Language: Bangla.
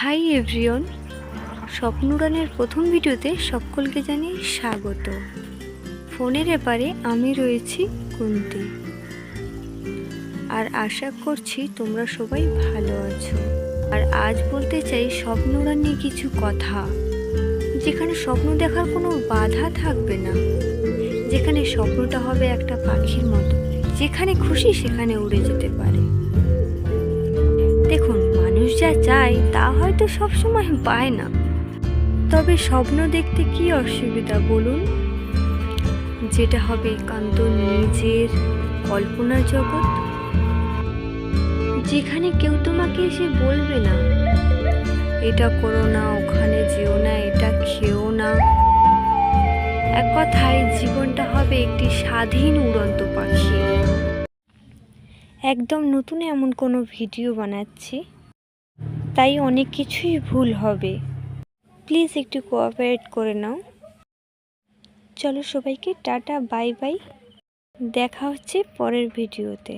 হাই এভরিওয়ান, স্বপ্ন উড়ানের প্রথম ভিডিওতে সকলকে জানিয়ে স্বাগত। ফোনের এপারে আমি রয়েছি কুন্তি, আর আশা করছি তোমরা সবাই ভালো আছো। আর আজ বলতে চাই স্বপ্ন উড়ান নিয়ে কিছু কথা, যেখানে স্বপ্ন দেখার কোনো বাধা থাকবে না, যেখানে স্বপ্নটা হবে একটা পাখির মতো, যেখানে খুশি সেখানে উড়ে যেতে পারে। দেখুন, মানুষ যা চায় তা হয়তো সবসময় পায় না, তবে স্বপ্ন দেখতে কি অসুবিধা বলুন? যেটা হবে একান্ত নিজের কল্পনার জগৎ, যেখানে কেউ তোমাকে এসে বলবে না এটা করো না, ওখানে যেও না, এটা খেও না। এক কথায় জীবনটা হবে একটি স্বাধীন উড়ন্ত পাখি। একদম নতুন এমন কোনো ভিডিও বানাচ্ছি, তাই অনেক কিছুই ভুল হবে, প্লিজ একটু কোঅপারেট করে নাও। চলো সবাইকে টাটা, বাই বাই, দেখা হচ্ছে পরের ভিডিওতে।